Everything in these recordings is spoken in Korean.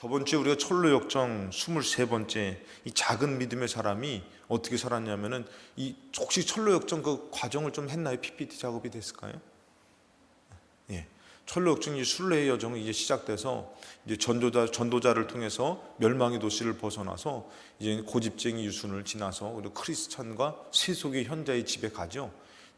저번 주에 우리가 철로역정 23번째 이 작은 믿음의 사람이 어떻게 살았냐면은 이 혹시 철로역정 그 과정을 좀 했나요? PPT 작업이 됐을까요? 예. 철로역정 이 순례의 여정이 이제 시작돼서 이제 전도자를 통해서 멸망의 도시를 벗어나서 이제 고집쟁이 유순을 지나서 우리 크리스찬과 세속의 현자의 집에 가죠.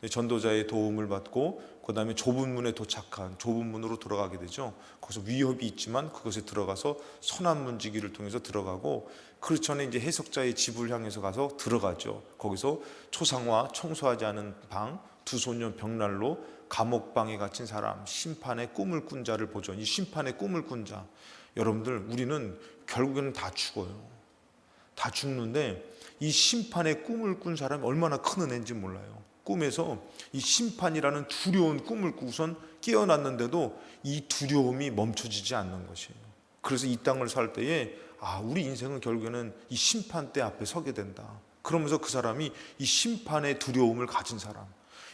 전도자의 도움을 받고 그 다음에 좁은 문에 도착한 좁은 문으로 들어가게 되죠. 거기서 위협이 있지만 그것에 들어가서 선한 문지기를 통해서 들어가고 크리스천의 이제 해석자의 집을 향해서 가서 들어가죠. 거기서 초상화 청소하지 않은 방, 두 소년 벽난로, 감옥방에 갇힌 사람, 심판의 꿈을 꾼 자를 보죠. 이 심판의 꿈을 꾼 자, 여러분들 우리는 결국에는 다 죽어요. 다 죽는데 이 심판의 꿈을 꾼 사람이 얼마나 큰 은혜인지 몰라요. 꿈에서 이 심판이라는 두려운 꿈을 꾸고선 깨어났는데도 이 두려움이 멈춰지지 않는 것이에요. 그래서 이 땅을 살 때에 우리 인생은 결국에는 이 심판대 앞에 서게 된다. 그러면서 그 사람이 이 심판의 두려움을 가진 사람.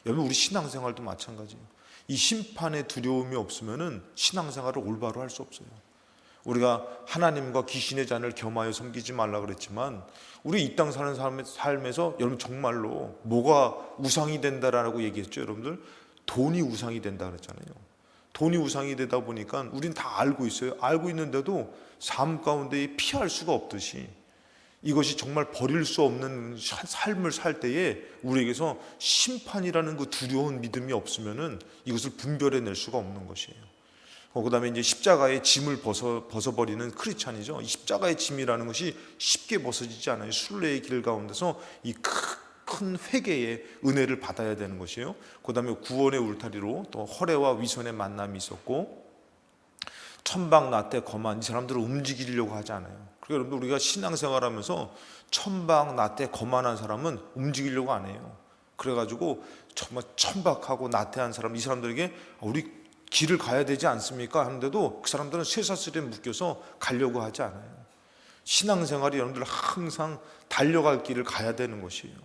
여러분 우리 신앙생활도 마찬가지예요. 이 심판의 두려움이 없으면은 신앙생활을 올바로 할 수 없어요. 우리가 하나님과 귀신의 잔을 겸하여 섬기지 말라 그랬지만 우리 이 땅 사는 삶에서 여러분 정말로 뭐가 우상이 된다라고 얘기했죠. 여러분들 돈이 우상이 된다 그랬잖아요. 돈이 우상이 되다 보니까 우린 다 알고 있어요. 알고 있는데도 삶 가운데 피할 수가 없듯이 이것이 정말 버릴 수 없는 삶을 살 때에 우리에게서 심판이라는 그 두려운 믿음이 없으면은 이것을 분별해낼 수가 없는 것이에요. 그 다음에 이제 십자가의 짐을 벗어버리는 크리스찬이죠. 이 십자가의 짐이라는 것이 쉽게 벗어지지 않아요. 순례의 길 가운데서 이 큰 회개의 은혜를 받아야 되는 것이에요. 그 다음에 구원의 울타리로 또 허례와 위선의 만남이 있었고 천박 나태 거만 이 사람들을 움직이려고 하지 않아요. 그러니까 여러분들 우리가 신앙생활하면서 천박 나태 거만한 사람은 움직이려고 안 해요. 그래가지고 정말 천박하고 나태한 사람 이 사람들에게 우리 길을 가야 되지 않습니까? 하는데도 그 사람들은 쇠사슬에 묶여서 가려고 하지 않아요. 신앙생활이 여러분들 항상 달려갈 길을 가야 되는 것이에요.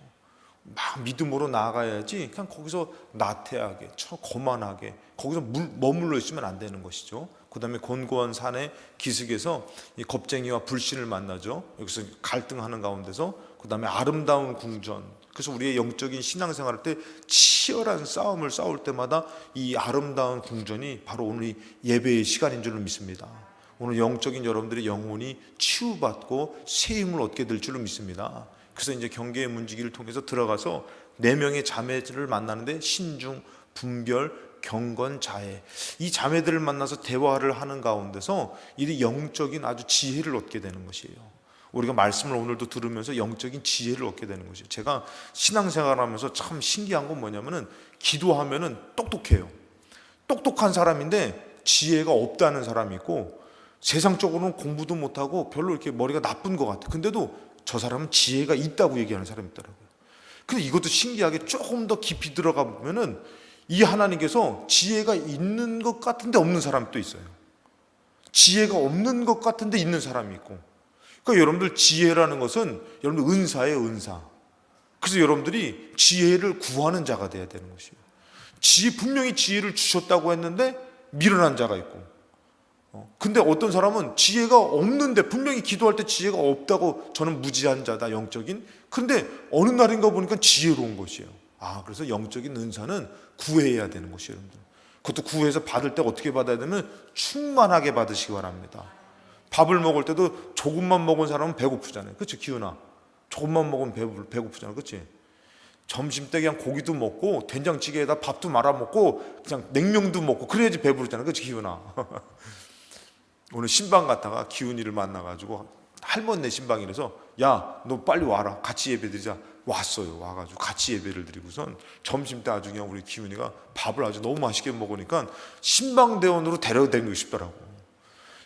막 믿음으로 나아가야지 그냥 거기서 나태하게 거만하게 거기서 머물러 있으면 안 되는 것이죠. 그 다음에 곤고한 산의 기슭에서 이 겁쟁이와 불신을 만나죠. 여기서 갈등하는 가운데서 그 다음에 아름다운 궁전. 그래서 우리의 영적인 신앙생활 때 치열한 싸움을 싸울 때마다 이 아름다운 궁전이 바로 오늘 이 예배의 시간인 줄로 믿습니다. 오늘 영적인 여러분들의 영혼이 치유받고 새 힘을 얻게 될 줄로 믿습니다. 그래서 이제 경계의 문지기를 통해서 들어가서 4명의 자매들을 만나는데 신중, 분별, 경건, 자애 이 자매들을 만나서 대화를 하는 가운데서 이 영적인 아주 지혜를 얻게 되는 것이에요. 우리가 말씀을 오늘도 들으면서 영적인 지혜를 얻게 되는 것이에요. 제가 신앙생활하면서 참 신기한 건 뭐냐면은 기도하면은 똑똑해요. 똑똑한 사람인데 지혜가 없다는 사람이 있고 세상적으로는 공부도 못하고 별로 이렇게 머리가 나쁜 것 같아요. 근데도 저 사람은 지혜가 있다고 얘기하는 사람이 있더라고요. 근데 이것도 신기하게 조금 더 깊이 들어가 보면은 이 하나님께서 지혜가 있는 것 같은데 없는 사람이 또 있어요. 지혜가 없는 것 같은데 있는 사람이 있고. 그러니까 여러분들 지혜라는 것은 여러분들 은사예요, 은사. 그래서 여러분들이 지혜를 구하는 자가 돼야 되는 것이에요. 분명히 지혜를 주셨다고 했는데 미련한 자가 있고. 근데 어떤 사람은 지혜가 없는데 분명히 기도할 때 지혜가 없다고 저는 무지한 자다, 영적인. 그런데 어느 날인가 보니까 지혜로운 것이에요. 그래서 영적인 은사는 구해야 되는 것이에요, 여러분들. 그것도 구해서 받을 때 어떻게 받아야 되면 충만하게 받으시기 바랍니다. 밥을 먹을 때도 조금만 먹은 사람은 배고프잖아요. 그렇죠, 기훈아? 조금만 먹으면 배고프잖아, 그렇지? 점심 때 그냥 고기도 먹고 된장찌개에다 밥도 말아 먹고 그냥 냉면도 먹고 그래야지 배부르잖아, 그렇지, 기훈아? 오늘 신방 갔다가 기훈이를 만나가지고 할머니네 신방이라서 야, 너 빨리 와라, 같이 예배 드리자. 왔어요. 와가지고 같이 예배를 드리고선 점심 때 아주 그냥 우리 기훈이가 밥을 아주 너무 맛있게 먹으니까 신방대원으로 데려다니고 싶더라고.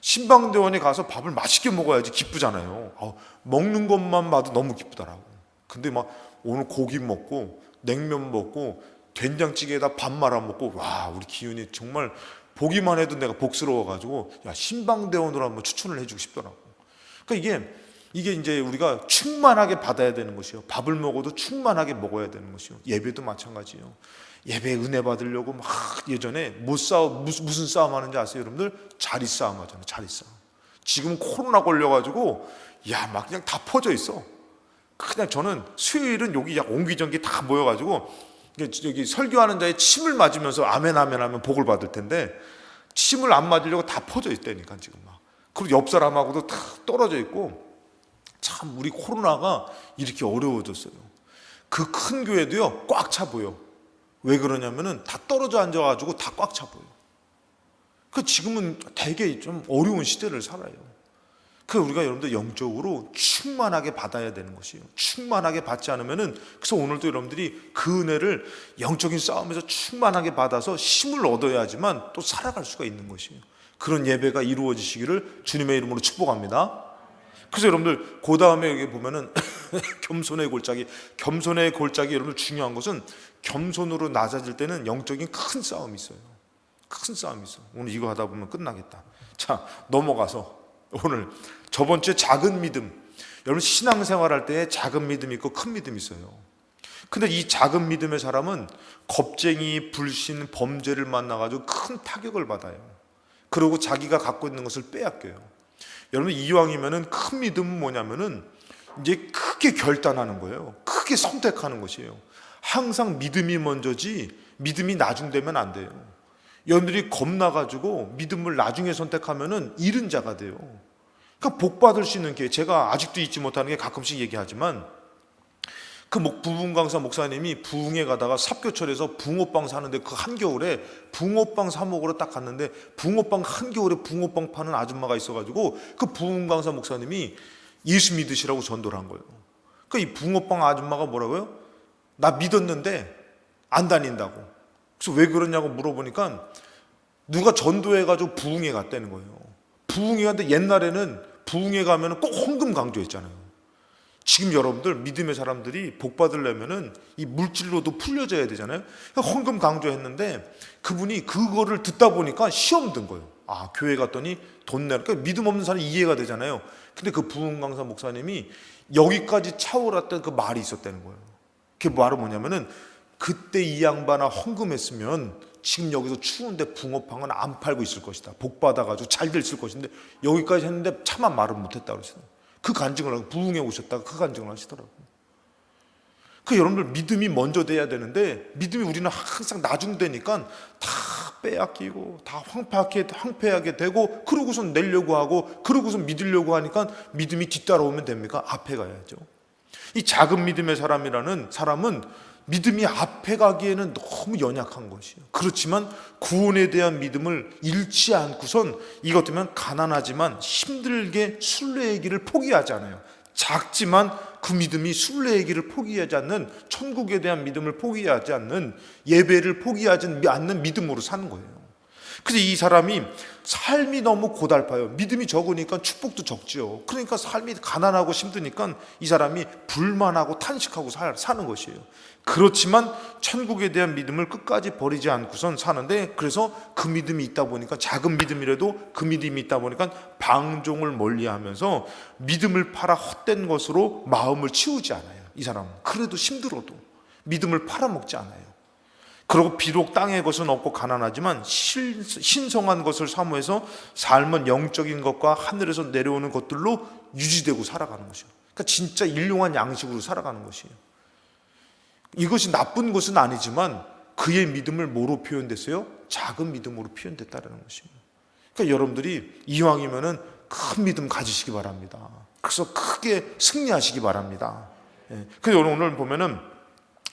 신방대원에 가서 밥을 맛있게 먹어야지 기쁘잖아요. 먹는 것만 봐도 너무 기쁘더라고. 근데 막 오늘 고기 먹고 냉면 먹고 된장찌개에다 밥 말아 먹고 와, 우리 기훈이 정말 보기만 해도 내가 복스러워가지고 야, 신방대원으로 한번 추천을 해주고 싶더라고. 그러니까 이게 이제 우리가 충만하게 받아야 되는 것이요. 밥을 먹어도 충만하게 먹어야 되는 것이요. 예배도 마찬가지예요. 예배 은혜 받으려고 막 예전에 무슨 싸움 하는지 아세요, 여러분들? 자리 싸움 하잖아요. 자리 싸움. 지금은 코로나 걸려가지고 막 그냥 다 퍼져 있어. 그냥 저는 수요일은 여기 약 옹기종기 다 모여가지고 여기 설교하는 자에 침을 맞으면서 아멘 아멘 하면 복을 받을 텐데 침을 안 맞으려고 다 퍼져 있다니까 지금 막. 그리고 옆 사람하고도 다 떨어져 있고 참 우리 코로나가 이렇게 어려워졌어요. 그 큰 교회도요 꽉 차 보여. 왜 그러냐면은 다 떨어져 앉아가지고 다 꽉 차 보여. 그 지금은 되게 좀 어려운 시대를 살아요. 그 우리가 여러분들 영적으로 충만하게 받아야 되는 것이에요. 충만하게 받지 않으면은 그래서 오늘도 여러분들이 그 은혜를 영적인 싸움에서 충만하게 받아서 힘을 얻어야지만 또 살아갈 수가 있는 것이에요. 그런 예배가 이루어지시기를 주님의 이름으로 축복합니다. 그래서 여러분들 그 다음에 여기 보면은 겸손의 골짜기, 겸손의 골짜기 여러분들 중요한 것은 겸손으로 낮아질 때는 영적인 큰 싸움이 있어요. 큰 싸움이 있어. 오늘 이거 하다 보면 끝나겠다. 자, 넘어가서 오늘 저번 주에 작은 믿음. 여러분 신앙생활 할 때 작은 믿음이 있고 큰 믿음이 있어요. 근데 이 작은 믿음의 사람은 겁쟁이, 불신, 범죄를 만나가지고 큰 타격을 받아요. 그리고 자기가 갖고 있는 것을 빼앗겨요. 여러분 이왕이면은 큰 믿음은 뭐냐면은 이제 크게 결단하는 거예요. 크게 선택하는 것이에요. 항상 믿음이 먼저지 믿음이 나중되면 안 돼요. 여러분들이 겁나가지고 믿음을 나중에 선택하면은 잃은 자가 돼요. 그러니까 복 받을 수 있는 기회, 제가 아직도 잊지 못하는 게 가끔씩 얘기하지만 그 부흥 강사 목사님이 부흥에 가다가 삽교철에서 붕어빵 사는데 그 한겨울에 붕어빵 사 먹으러 딱 갔는데 붕어빵 한겨울에 붕어빵 파는 아줌마가 있어가지고 그 부흥 강사 목사님이 예수 믿으시라고 전도를 한 거예요. 그러니까 이 붕어빵 아줌마가 뭐라고요? 나 믿었는데 안 다닌다고. 그래서 왜 그러냐고 물어보니까 누가 전도해가지고 부흥회 갔다는 거예요. 부흥회 갔는데 옛날에는 부흥회 가면 꼭 헌금 강조했잖아요. 지금 여러분들 믿음의 사람들이 복 받으려면은 이 물질로도 풀려져야 되잖아요. 헌금 강조했는데 그분이 그거를 듣다 보니까 시험 든 거예요. 아, 교회 갔더니 돈 내라. 그러니까 믿음 없는 사람이 이해가 되잖아요. 근데 그 부흥 강사 목사님이 여기까지 차오랐던 그 말이 있었다는 거예요. 그게 말은 뭐냐면은 그때 이 양반아 헌금했으면 지금 여기서 추운데 붕어빵은 안 팔고 있을 것이다. 복 받아가지고 잘 됐을 것인데 여기까지 했는데 차마 말을 못했다 그랬어요. 그 간증을 하고 부흥에 오셨다가 그 간증을 하시더라고요. 그 여러분들 믿음이 먼저 돼야 되는데 믿음이 우리는 항상 나중되니까 다 빼앗기고 다 황폐하게 되고 그러고선 내려고 하고 그러고선 믿으려고 하니까 믿음이 뒤따라오면 됩니까? 앞에 가야죠. 이 작은 믿음의 사람이라는 사람은 믿음이 앞에 가기에는 너무 연약한 것이에요. 그렇지만 구원에 대한 믿음을 잃지 않고선 이것 때문에 가난하지만 힘들게 순례의 길을 포기하지 않아요. 작지만 그 믿음이 순례의 길을 포기하지 않는, 천국에 대한 믿음을 포기하지 않는, 예배를 포기하지 않는 믿음으로 사는 거예요. 그래서 이 사람이 삶이 너무 고달파요. 믿음이 적으니까 축복도 적죠. 그러니까 삶이 가난하고 힘드니까 이 사람이 불만하고 탄식하고 사는 것이에요. 그렇지만 천국에 대한 믿음을 끝까지 버리지 않고선 사는데, 그래서 그 믿음이 있다 보니까, 작은 믿음이라도 그 믿음이 있다 보니까 방종을 멀리하면서 믿음을 팔아 헛된 것으로 마음을 치우지 않아요. 이 사람은 그래도 힘들어도 믿음을 팔아먹지 않아요. 그리고 비록 땅의 것은 없고 가난하지만 신성한 것을 사모해서 삶은 영적인 것과 하늘에서 내려오는 것들로 유지되고 살아가는 것이에요. 그러니까 진짜 일용한 양식으로 살아가는 것이에요. 이것이 나쁜 것은 아니지만 그의 믿음을 뭐로 표현됐어요? 작은 믿음으로 표현됐다는 것입니다. 그러니까 여러분들이 이왕이면은 큰 믿음 가지시기 바랍니다. 그래서 크게 승리하시기 바랍니다. 그래서 오늘 보면은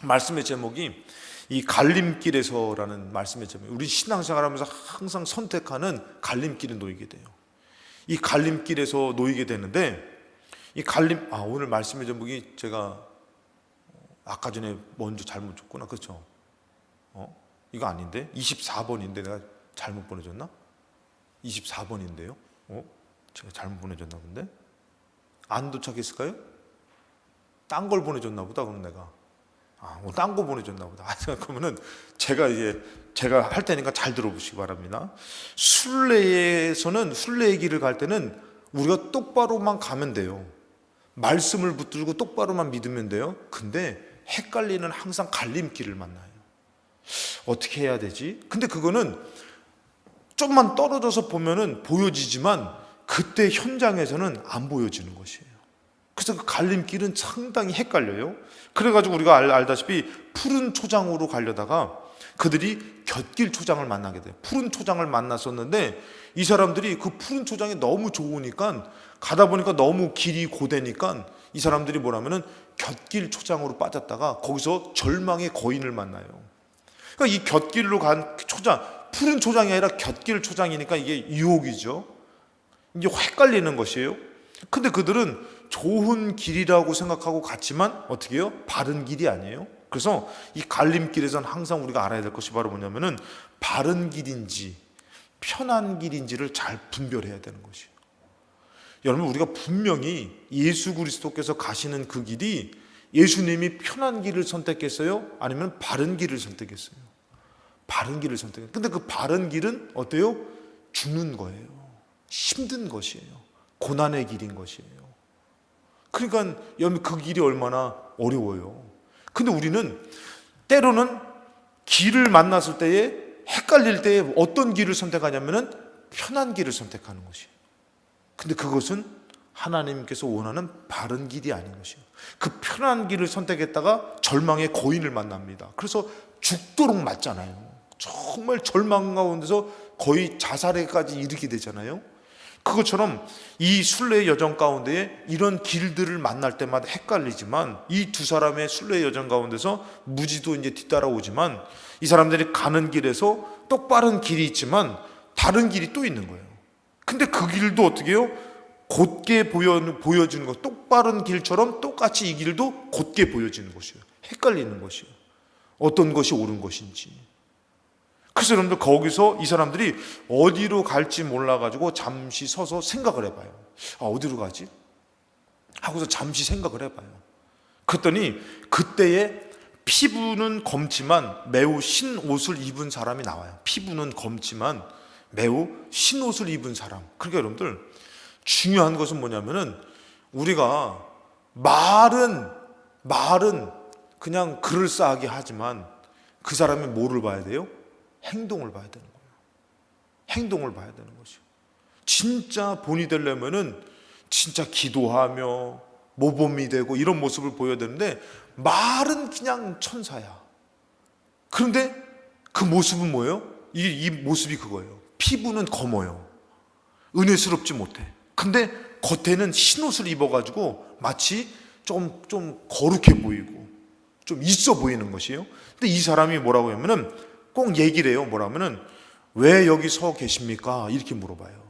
말씀의 제목이 이 갈림길에서라는 말씀의 제목. 우리 신앙생활하면서 항상 선택하는 갈림길에 놓이게 돼요. 이 갈림길에서 놓이게 되는데, 이 오늘 말씀의 제목이 제가 아까 전에 먼저 잘못 줬구나. 그렇죠? 이거 아닌데? 24번인데 내가 잘못 보내줬나? 24번인데요? 제가 잘못 보내줬나 본데? 안 도착했을까요? 딴 걸 보내줬나 보다, 그럼 내가. 딴 거 보내줬나 보다. 그러면은 제가 할 테니까 잘 들어보시기 바랍니다. 순례에서는, 순례의 길을 갈 때는 우리가 똑바로만 가면 돼요. 말씀을 붙들고 똑바로만 믿으면 돼요. 근데 헷갈리는 항상 갈림길을 만나요. 어떻게 해야 되지? 근데 그거는 좀만 떨어져서 보면은 보여지지만 그때 현장에서는 안 보여지는 것이에요. 그래서 그 갈림길은 상당히 헷갈려요. 그래가지고 우리가 알다시피 푸른 초장으로 가려다가 그들이 곁길 초장을 만나게 돼요. 푸른 초장을 만났었는데 이 사람들이 그 푸른 초장이 너무 좋으니까 가다 보니까 너무 길이 고되니까 이 사람들이 뭐라면은 곁길 초장으로 빠졌다가 거기서 절망의 거인을 만나요. 그러니까 이 곁길로 간 초장, 푸른 초장이 아니라 곁길 초장이니까 이게 유혹이죠. 이제 헷갈리는 것이에요. 근데 그들은 좋은 길이라고 생각하고 갔지만 어떻게 해요? 바른 길이 아니에요. 그래서 이 갈림길에서는 항상 우리가 알아야 될 것이 바로 뭐냐면은 바른 길인지 편한 길인지를 잘 분별해야 되는 것이에요. 여러분, 우리가 분명히 예수 그리스도께서 가시는 그 길이 예수님이 편한 길을 선택했어요? 아니면 바른 길을 선택했어요? 바른 길을 선택했어요. 근데 그 바른 길은 어때요? 죽는 거예요. 힘든 것이에요. 고난의 길인 것이에요. 그러니까 여러분, 그 길이 얼마나 어려워요. 근데 우리는 때로는 길을 만났을 때에 헷갈릴 때에 어떤 길을 선택하냐면은 편한 길을 선택하는 것이에요. 근데 그것은 하나님께서 원하는 바른 길이 아닌 것이에요. 그 편한 길을 선택했다가 절망의 거인을 만납니다. 그래서 죽도록 맞잖아요. 정말 절망 가운데서 거의 자살에까지 이르게 되잖아요. 그것처럼 이 순례의 여정 가운데에 이런 길들을 만날 때마다 헷갈리지만 이 두 사람의 순례의 여정 가운데서 무지도 이제 뒤따라오지만 이 사람들이 가는 길에서 똑바른 길이 있지만 다른 길이 또 있는 거예요. 근데 그 길도 어떻게 해요? 곧게 보여주는 것, 똑바른 길처럼 똑같이 이 길도 곧게 보여지는 것이에요. 헷갈리는 것이에요. 어떤 것이 옳은 것인지. 그래서 여러분들 거기서 이 사람들이 어디로 갈지 몰라가지고 잠시 서서 생각을 해봐요. 아, 어디로 가지? 하고서 잠시 생각을 해봐요. 그랬더니 그때에 피부는 검지만 매우 신 옷을 입은 사람이 나와요. 피부는 검지만 매우 신 옷을 입은 사람. 그러니까 여러분들 중요한 것은 뭐냐면은 우리가 말은 그냥 그럴싸하게 하지만 그 사람이 뭐를 봐야 돼요? 행동을 봐야 되는 거예요. 행동을 봐야 되는 것이요. 진짜 본이 되려면은 진짜 기도하며 모범이 되고 이런 모습을 보여야 되는데 말은 그냥 천사야. 그런데 그 모습은 뭐예요? 이 모습이 그거예요. 피부는 검어요. 은혜스럽지 못해. 근데 겉에는 흰옷을 입어가지고 마치 좀 거룩해 보이고 좀 있어 보이는 것이에요. 근데 이 사람이 뭐라고 하면은 꼭 얘기를 해요. 뭐라면은 왜 여기 서 계십니까? 이렇게 물어봐요.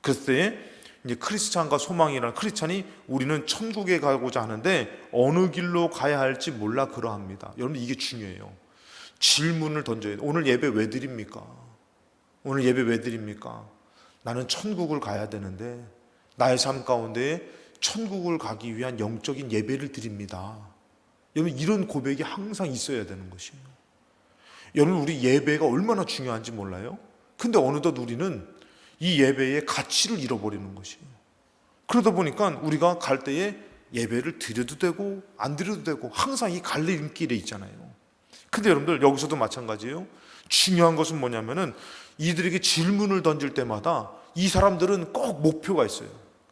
그랬을 때 이제 크리스찬과 소망이라는 크리스찬이 우리는 천국에 가고자 하는데 어느 길로 가야 할지 몰라 그러합니다. 여러분, 이게 중요해요. 질문을 던져야 돼요. 오늘 예배 왜 드립니까? 오늘 예배 왜 드립니까? 나는 천국을 가야 되는데 나의 삶 가운데 천국을 가기 위한 영적인 예배를 드립니다. 여러분, 이런 고백이 항상 있어야 되는 것이에요. 여러분, 우리 예배가 얼마나 중요한지 몰라요? 근데 어느덧 우리는 이 예배의 가치를 잃어버리는 것이에요. 그러다 보니까 우리가 갈 때에 예배를 드려도 되고 안 드려도 되고 항상 이 갈림길에 있잖아요. 근데 여러분들 여기서도 마찬가지예요. 중요한 것은 뭐냐면은 이들에게 질문을 던질 때마다 이 사람들은 꼭 목표가 있어요.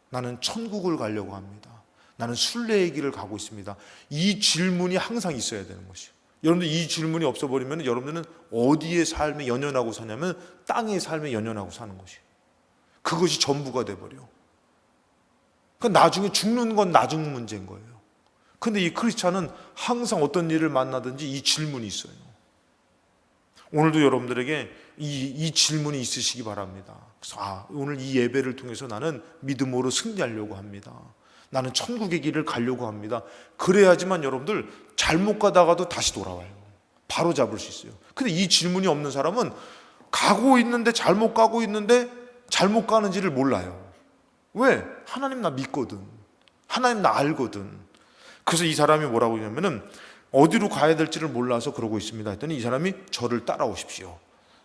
나는 천국을 가려고 합니다. 나는 순례의 길을 가고 있습니다. 이 질문이 항상 있어야 되는 것이에요. 여러분들 이 질문이 없어버리면 여러분들은 어디에 삶에 연연하고 사냐면 땅의 삶에 연연하고 사는 것이에요. 그것이 전부가 돼버려. 그러니까 나중에 죽는 건 나중 문제인 거예요. 근데 이 크리스찬은 항상 어떤 일을 만나든지 이 질문이 있어요. 오늘도 여러분들에게 이 질문이 있으시기 바랍니다. 그래서 오늘 이 예배를 통해서 나는 믿음으로 승리하려고 합니다. 나는 천국의 길을 가려고 합니다. 그래야지만 여러분들 잘못 가다가도 다시 돌아와요. 바로 잡을 수 있어요. 근데 이 질문이 없는 사람은 가고 있는데 잘못 가고 있는데 잘못 가는지를 몰라요. 왜? 하나님 나 믿거든. 하나님 나 알거든. 그래서 이 사람이 뭐라고 하냐면은 어디로 가야 될지를 몰라서 그러고 있습니다 했더니 이 사람이 저를 따라오십시오.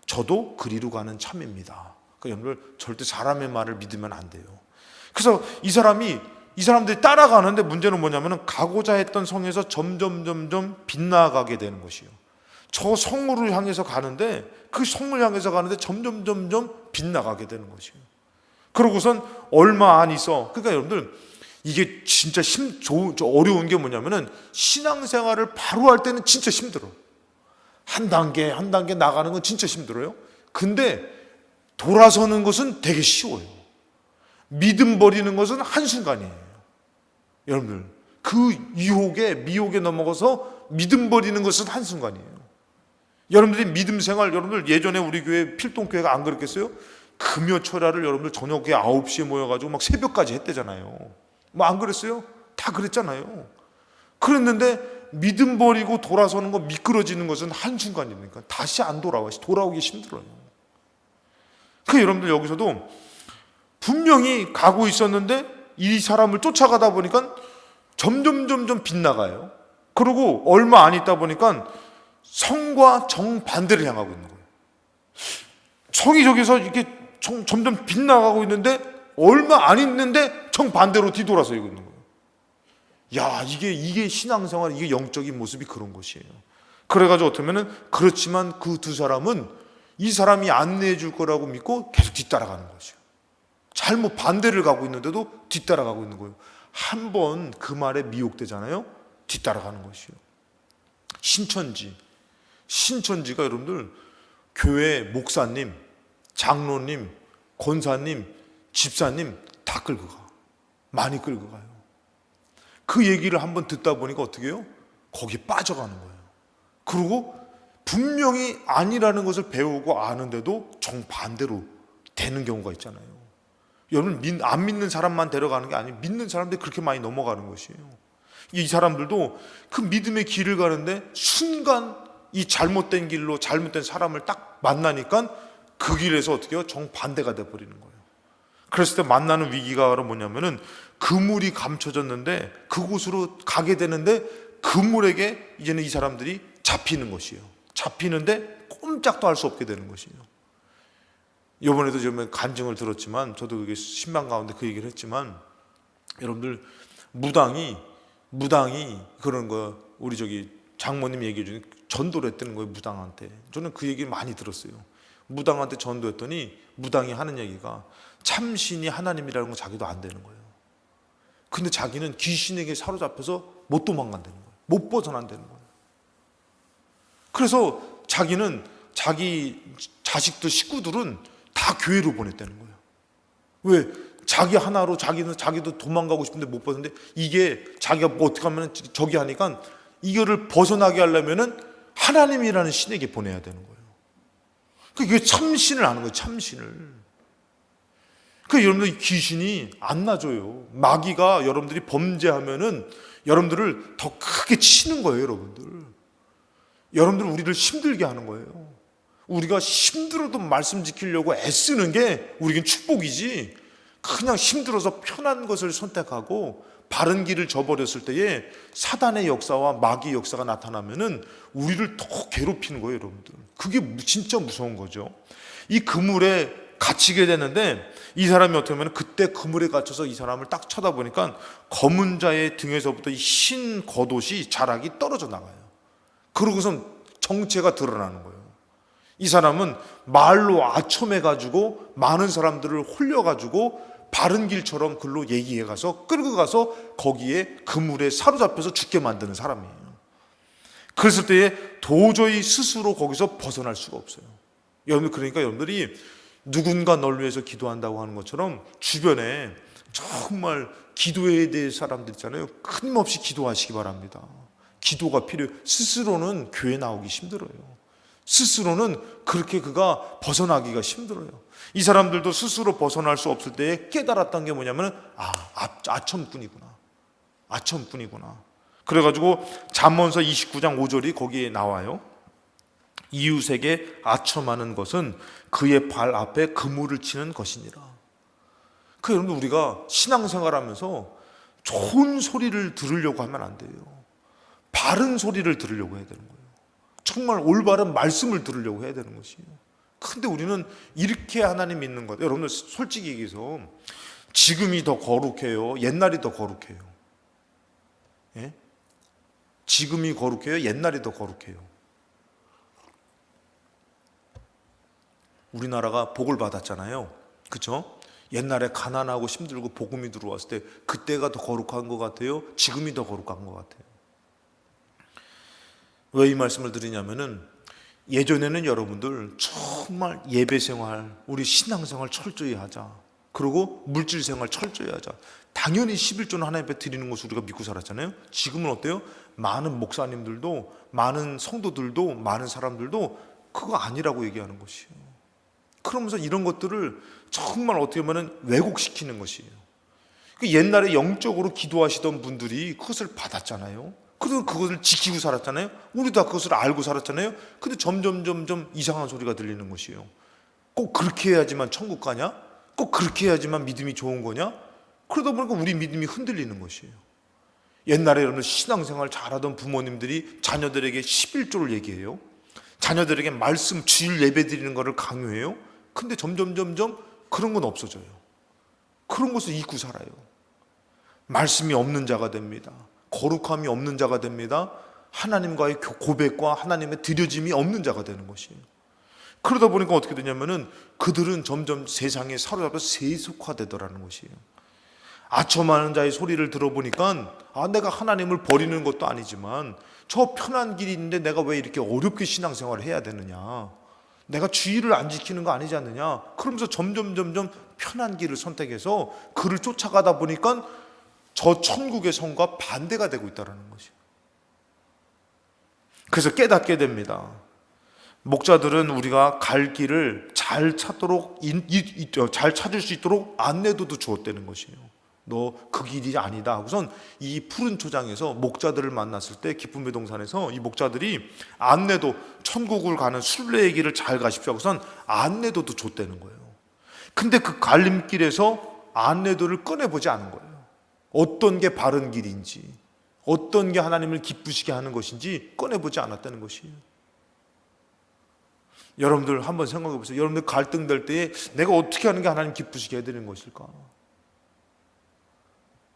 저도 그리로 가는 참입니다. 그러니까 여러분들 절대 사람의 말을 믿으면 안 돼요. 그래서 이 사람들이 따라가는데 문제는 뭐냐면은 가고자 했던 성에서 점점 빗나가게 되는 것이에요. 저 성으로 향해서 가는데 그 성을 향해서 가는데 점점 빗나가게 되는 것이에요. 그러고선 얼마 안 있어. 그러니까 여러분들 이게 진짜 어려운 게 뭐냐면은 신앙생활을 바로 할 때는 진짜 힘들어. 한 단계 한 단계 나가는 건 진짜 힘들어요. 근데 돌아서는 것은 되게 쉬워요. 믿음 버리는 것은 한순간이에요. 여러분들 그 미혹에 넘어가서 믿음 버리는 것은 한순간이에요. 여러분들이 믿음 생활, 여러분들 예전에 우리 교회 필동교회가 안 그랬겠어요? 금요철야를 여러분들 저녁에 9시에 모여가지고 막 새벽까지 했대잖아요. 뭐 안 그랬어요? 다 그랬잖아요. 그랬는데 믿음 버리고 돌아서는 거, 미끄러지는 것은 한순간이니까 다시 안 돌아오기 힘들어요. 그 여러분들 여기서도 분명히 가고 있었는데 이 사람을 쫓아가다 보니까 점점 빗나가요. 그리고 얼마 안 있다 보니까 성과 정반대를 향하고 있는 거예요. 성이 저기서 이렇게 점점 빗나가고 있는데 얼마 안 있는데 정반대로 뒤돌아서 있는 거예요. 야, 이게 신앙생활, 이게 영적인 모습이 그런 것이에요. 그래가지고 어쩌면은 그렇지만 그 두 사람은 이 사람이 안내해 줄 거라고 믿고 계속 뒤따라가는 거죠. 잘못 반대를 가고 있는데도 뒤따라가고 있는 거예요. 한 번 그 말에 미혹되잖아요. 뒤따라가는 것이요. 신천지가 여러분들 교회 목사님, 장로님, 권사님, 집사님 다 끌고 가. 많이 끌고 가요. 그 얘기를 한번 듣다 보니까 어떻게 해요? 거기에 빠져가는 거예요. 그리고 분명히 아니라는 것을 배우고 아는데도 정반대로 되는 경우가 있잖아요. 여러분 안 믿는 사람만 데려가는 게 아니에요. 믿는 사람들이 그렇게 많이 넘어가는 것이에요. 이 사람들도 그 믿음의 길을 가는데 순간 이 잘못된 길로 잘못된 사람을 딱 만나니까 그 길에서 어떻게 해요? 정반대가 돼버리는 거예요. 그랬을 때 만나는 위기가 바로 뭐냐면은 그물이 감춰졌는데 그곳으로 가게 되는데 그물에게 이제는 이 사람들이 잡히는 것이에요. 잡히는데 꼼짝도 할 수 없게 되는 것이에요. 이번에도 좀 간증을 들었지만 저도 그게 신방 가운데 그 얘기를 했지만 여러분들 무당이 그런 거 우리 저기 장모님 얘기해 주니 전도를 했다는 거예요. 무당한테. 저는 그 얘기 많이 들었어요. 무당한테 전도했더니 무당이 하는 얘기가 참신이 하나님이라는 건 자기도 안 되는 거예요. 근데 자기는 귀신에게 사로잡혀서 못 도망간다는 거예요. 못 벗어난다는 거예요. 그래서 자기는 자기 자식들 식구들은 다 교회로 보냈다는 거예요. 왜? 자기 하나로 자기도 도망가고 싶은데 못 벗었는데 이게 자기가 뭐 어떻게 하면 저기 하니까 이거를 벗어나게 하려면은 하나님이라는 신에게 보내야 되는 거예요. 그게 참신을 아는 거예요. 참신을. 그 여러분들 귀신이 안 놔줘요. 마귀가 여러분들이 범죄하면은 여러분들을 더 크게 치는 거예요. 여러분들 우리를 힘들게 하는 거예요. 우리가 힘들어도 말씀 지키려고 애쓰는 게 우리에겐 축복이지, 그냥 힘들어서 편한 것을 선택하고 바른 길을 저버렸을 때에 사단의 역사와 마귀의 역사가 나타나면은 우리를 더 괴롭히는 거예요. 여러분들 그게 진짜 무서운 거죠. 이 그물에 갇히게 되는데 이 사람이 어떻게 보면 그때 그물에 갇혀서 이 사람을 딱 쳐다보니까 검은 자의 등에서부터 이 흰 겉옷이 자락이 떨어져 나가요. 그러고선 정체가 드러나는 거예요. 이 사람은 말로 아첨해가지고 많은 사람들을 홀려가지고 바른 길처럼 글로 얘기해가서 끌고 가서 거기에 그물에 사로잡혀서 죽게 만드는 사람이에요. 그랬을 때에 도저히 스스로 거기서 벗어날 수가 없어요. 여러분, 그러니까 여러분들이 누군가 널 위해서 기도한다고 하는 것처럼 주변에 정말 기도해야 될 사람들 있잖아요. 끊임없이 기도하시기 바랍니다. 기도가 필요해요. 스스로는 교회 나오기 힘들어요. 스스로는 그렇게 그가 벗어나기가 힘들어요. 이 사람들도 스스로 벗어날 수 없을 때에 깨달았던 게 뭐냐면 아첨꾼이구나. 그래가지고 잠언서 29장 5절이 거기에 나와요. 이웃에게 아첨하는 것은 그의 발 앞에 그물을 치는 것이니라. 그 여러분, 우리가 신앙생활하면서 좋은 소리를 들으려고 하면 안 돼요. 바른 소리를 들으려고 해야 되는 거예요. 정말 올바른 말씀을 들으려고 해야 되는 것이에요. 근데 우리는 이렇게 하나님 믿는 것, 여러분들 솔직히 얘기해서 지금이 더 거룩해요? 옛날이 더 거룩해요? 예? 지금이 거룩해요? 옛날이 더 거룩해요? 우리나라가 복을 받았잖아요. 그렇죠? 옛날에 가난하고 힘들고 복음이 들어왔을 때 그때가 더 거룩한 것 같아요? 지금이 더 거룩한 것 같아요? 왜 이 말씀을 드리냐면은 예전에는 여러분들 정말 예배 생활, 우리 신앙생활 철저히 하자. 그리고 물질 생활 철저히 하자. 당연히 11조는 하나님 앞에 드리는 것을 우리가 믿고 살았잖아요. 지금은 어때요? 많은 목사님들도, 많은 성도들도, 많은 사람들도 그거 아니라고 얘기하는 것이에요. 그러면서 이런 것들을 정말 어떻게 보면 왜곡시키는 것이에요. 옛날에 영적으로 기도하시던 분들이 그것을 받았잖아요. 그래서 그것을 지키고 살았잖아요. 우리도 다 그것을 알고 살았잖아요. 근데 점점 이상한 소리가 들리는 것이에요. 꼭 그렇게 해야지만 천국 가냐? 꼭 그렇게 해야지만 믿음이 좋은 거냐? 그러다 보니까 우리 믿음이 흔들리는 것이에요. 옛날에 여러분 신앙생활 잘하던 부모님들이 자녀들에게 11조를 얘기해요. 자녀들에게 말씀 주일 예배 드리는 것을 강요해요. 근데 점점 그런 건 없어져요. 그런 것을 잊고 살아요. 말씀이 없는 자가 됩니다. 거룩함이 없는 자가 됩니다. 하나님과의 고백과 하나님의 드려짐이 없는 자가 되는 것이에요. 그러다 보니까 어떻게 되냐면은 그들은 점점 세상에 사로잡혀 세속화되더라는 것이에요. 아첨하는 자의 소리를 들어보니까 내가 하나님을 버리는 것도 아니지만 저 편한 길이 있는데 내가 왜 이렇게 어렵게 신앙생활을 해야 되느냐, 내가 주의를 안 지키는 거 아니지 않느냐, 그러면서 점점 편한 길을 선택해서 그를 쫓아가다 보니까 저 천국의 성과 반대가 되고 있다는 것이에요. 그래서 깨닫게 됩니다. 목자들은 우리가 갈 길을 잘 찾도록 잘 찾을 수 있도록 안내도도 주었다는 것이에요. 너 그 길이 아니다 하고선 이 푸른 초장에서 목자들을 만났을 때 기쁨의 동산에서 이 목자들이 안내도, 천국을 가는 순례의 길을 잘 가십시오 하고선 안내도도 줬다는 거예요. 근데 그 갈림길에서 안내도를 꺼내보지 않은 거예요. 어떤 게 바른 길인지, 어떤 게 하나님을 기쁘시게 하는 것인지 꺼내보지 않았다는 것이에요. 여러분들 한번 생각해 보세요. 여러분들 갈등될 때에 내가 어떻게 하는 게 하나님 기쁘시게 해드리는 것일까?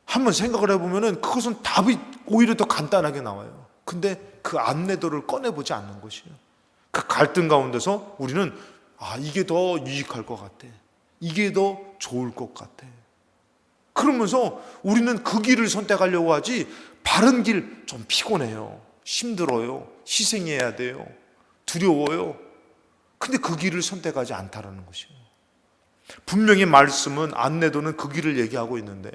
한번 생각을 해보면은 그것은 답이 오히려 더 간단하게 나와요. 근데 그 안내도를 꺼내보지 않는 것이에요. 그 갈등 가운데서 우리는 이게 더 유익할 것 같아, 이게 더 좋을 것 같아, 그러면서 우리는 그 길을 선택하려고 하지, 바른 길 좀 피곤해요, 힘들어요, 희생해야 돼요, 두려워요. 근데 그 길을 선택하지 않다라는 것이에요. 분명히 말씀은, 안내도는 그 길을 얘기하고 있는데,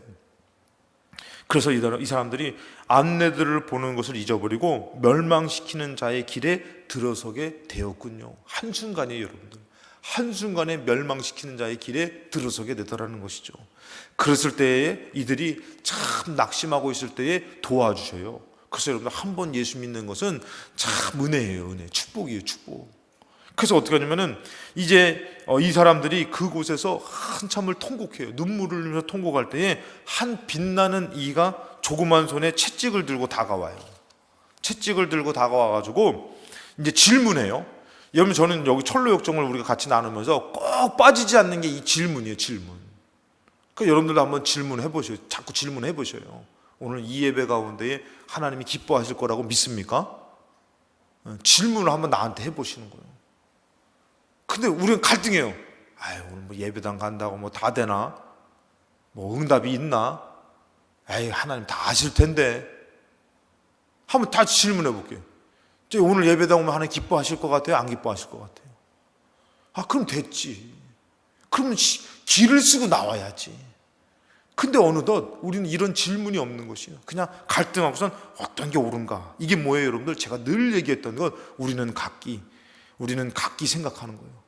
그래서 이 사람들이 안내들을 보는 것을 잊어버리고 멸망시키는 자의 길에 들어서게 되었군요. 한순간에 여러분들, 한순간에 멸망시키는 자의 길에 들어서게 되더라는 것이죠. 그랬을 때에 이들이 참 낙심하고 있을 때에 도와주셔요. 그래서 여러분들 한 번 예수 믿는 것은 참 은혜예요. 은혜, 축복이에요, 축복. 그래서 어떻게 하냐면은 이제 이 사람들이 그곳에서 한참을 통곡해요. 눈물을 흘리면서 통곡할 때에 한 빛나는 이가 조그만 손에 채찍을 들고 다가와요. 채찍을 들고 다가와가지고 이제 질문해요. 여러분, 저는 여기 철로역정을 우리가 같이 나누면서 꼭 빠지지 않는 게 이 질문이에요, 질문. 그러니까 여러분들도 한번 질문해 보셔요. 자꾸 질문해 보셔요. 오늘 이 예배 가운데에 하나님이 기뻐하실 거라고 믿습니까? 질문을 한번 나한테 해보시는 거예요. 근데 우리는 갈등해요. 오늘 뭐 예배당 간다고 뭐 다 되나? 뭐 응답이 있나? 하나님 다 아실 텐데. 한번 다시 질문해 볼게요. 오늘 예배당 오면 하나님 기뻐하실 것 같아요? 안 기뻐하실 것 같아요? 그럼 됐지. 그러면 길을 쓰고 나와야지. 근데 어느덧 우리는 이런 질문이 없는 것이에요. 그냥 갈등하고선 어떤 게 옳은가? 이게 뭐예요, 여러분들? 제가 늘 얘기했던 건 우리는 각기 생각하는 거예요.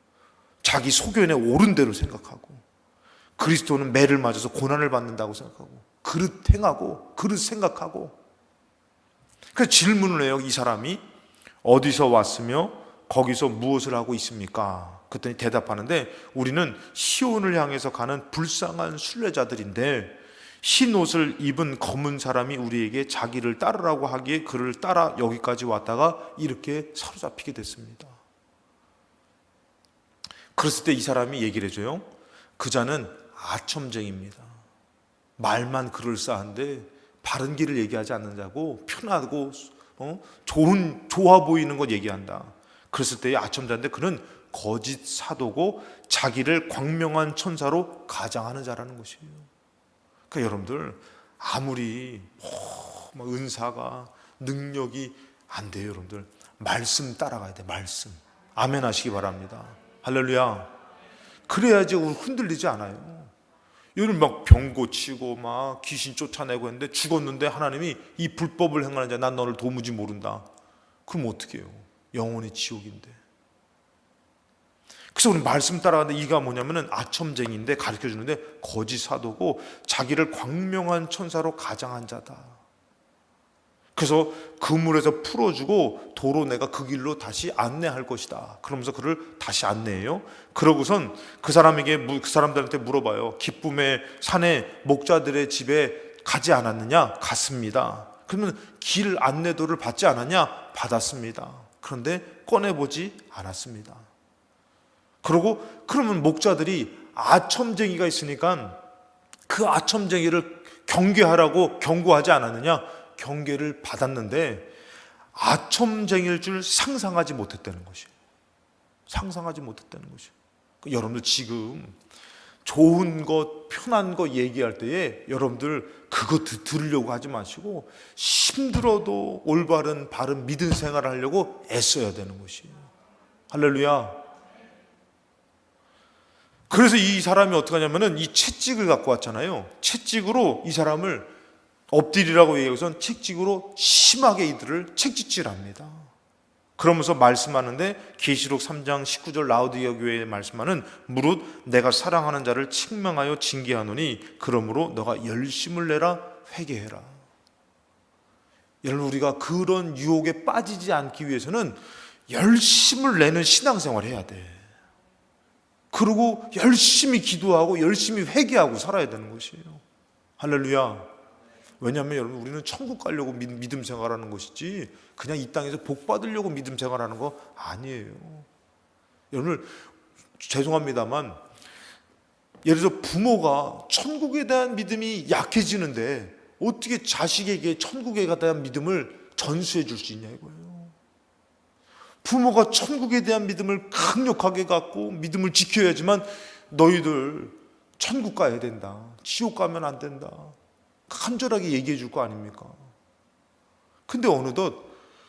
자기 소견에 옳은 대로 생각하고, 그리스도는 매를 맞아서 고난을 받는다고 생각하고, 그릇 행하고, 그릇 생각하고. 그래서 질문을 해요. 이 사람이 어디서 왔으며 거기서 무엇을 하고 있습니까? 그랬더니 대답하는데, 우리는 시온을 향해서 가는 불쌍한 순례자들인데 흰 옷을 입은 검은 사람이 우리에게 자기를 따르라고 하기에 그를 따라 여기까지 왔다가 이렇게 사로잡히게 됐습니다. 그랬을 때 이 사람이 얘기를 해줘요. 그 자는 아첨쟁입니다. 말만 그럴싸한데 바른 길을 얘기하지 않는 자고, 편하고 좋아 보이는 것 얘기한다. 그랬을 때 아첨자인데 그는 거짓 사도고 자기를 광명한 천사로 가장하는 자라는 것이에요. 그러니까 여러분들 아무리 막 은사가 능력이 안 돼요. 여러분들 말씀 따라가야 돼. 말씀. 아멘 하시기 바랍니다. 할렐루야. 그래야지 우리 흔들리지 않아요. 여러분 막 병 고치고 막 귀신 쫓아내고 했는데 죽었는데 하나님이 이 불법을 행하는 자 난 너를 도무지 모른다. 그럼 어떻게 해요? 영원히 지옥인데. 그래서 우리 말씀 따라가는데 이가 뭐냐면은 아첨쟁이인데 가르쳐 주는데 거짓 사도고 자기를 광명한 천사로 가장한 자다. 그래서 그물에서 풀어주고 도로 내가 그 길로 다시 안내할 것이다. 그러면서 그를 다시 안내해요. 그러고선 그 사람들한테 물어봐요. 기쁨의 산에 목자들의 집에 가지 않았느냐? 갔습니다. 그러면 길 안내도를 받지 않았냐? 받았습니다. 그런데 꺼내보지 않았습니다. 그러면 목자들이 아첨쟁이가 있으니까 그 아첨쟁이를 경계하라고 경고하지 않았느냐? 경계를 받았는데 아첨쟁이일 줄 상상하지 못했다는 것이에요. 상상하지 못했다는 것이에요. 여러분들 지금 좋은 것, 편한 것 얘기할 때에 여러분들 그거 들으려고 하지 마시고 힘들어도 올바른 바른 믿음 생활을 하려고 애써야 되는 것이에요. 할렐루야. 그래서 이 사람이 어떻게 하냐면은 이 채찍을 갖고 왔잖아요. 채찍으로 이 사람을 엎드리라고 얘기해서 채찍으로 심하게 이들을 채찍질합니다. 그러면서 말씀하는데 계시록 3장 19절 라우디게아 교회에 말씀하는 무릇 내가 사랑하는 자를 책망하여 징계하노니 그러므로 너가 열심을 내라 회개해라. 여러분 우리가 그런 유혹에 빠지지 않기 위해서는 열심을 내는 신앙생활을 해야 돼. 그리고 열심히 기도하고 열심히 회개하고 살아야 되는 것이에요. 할렐루야. 왜냐하면 여러분 우리는 천국 가려고 믿음 생활하는 것이지 그냥 이 땅에서 복 받으려고 믿음 생활하는 거 아니에요. 여러분 죄송합니다만 예를 들어 부모가 천국에 대한 믿음이 약해지는데 어떻게 자식에게 천국에 대한 믿음을 전수해 줄 수 있냐 이거예요. 부모가 천국에 대한 믿음을 강력하게 갖고 믿음을 지켜야지만 너희들 천국 가야 된다. 지옥 가면 안 된다. 간절하게 얘기해 줄 거 아닙니까? 근데 어느덧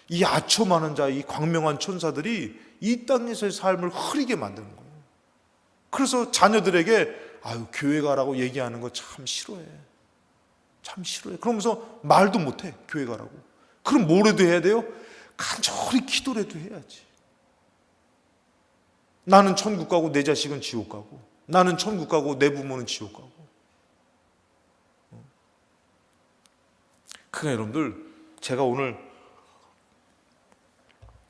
이 아첨하는 자, 이 광명한 천사들이 이 땅에서의 삶을 흐리게 만드는 거예요. 그래서 자녀들에게 교회 가라고 얘기하는 거 참 싫어해. 참 싫어해. 그러면서 말도 못해. 교회 가라고. 그럼 뭐라도 해야 돼요? 간절히 기도라도 해야지. 나는 천국 가고 내 자식은 지옥 가고 나는 천국 가고 내 부모는 지옥 가고. 그러니까 여러분들 제가 오늘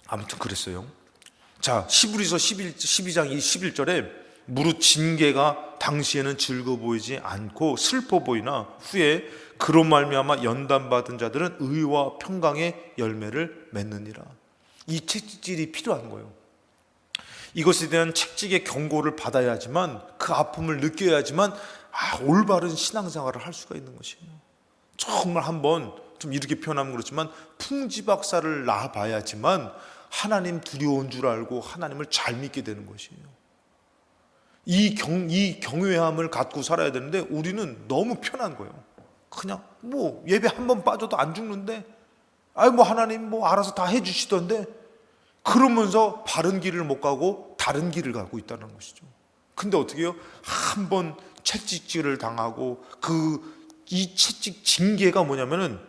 아무튼 그랬어요. 자, 히브리서 12장 11절에 무릇 징계가 당시에는 즐거워 보이지 않고 슬퍼 보이나 후에 그로 말미암아 연단받은 자들은 의와 평강의 열매를 맺느니라. 이 채찍질이 필요한 거예요. 이것에 대한 채찍의 경고를 받아야지만 그 아픔을 느껴야지만 올바른 신앙생활을 할 수가 있는 것이에요. 정말 한번 좀 이렇게 표현하면 그렇지만 풍지박사를 낳아봐야지만 하나님 두려운 줄 알고 하나님을 잘 믿게 되는 것이에요. 이 경외함을 갖고 살아야 되는데 우리는 너무 편한 거예요. 그냥 예배 한 번 빠져도 안 죽는데 하나님 알아서 다 해주시던데 그러면서 바른 길을 못 가고 다른 길을 가고 있다는 것이죠. 근데 어떻게 해요? 한 번 채찍질을 당하고 이 채찍 징계가 뭐냐면은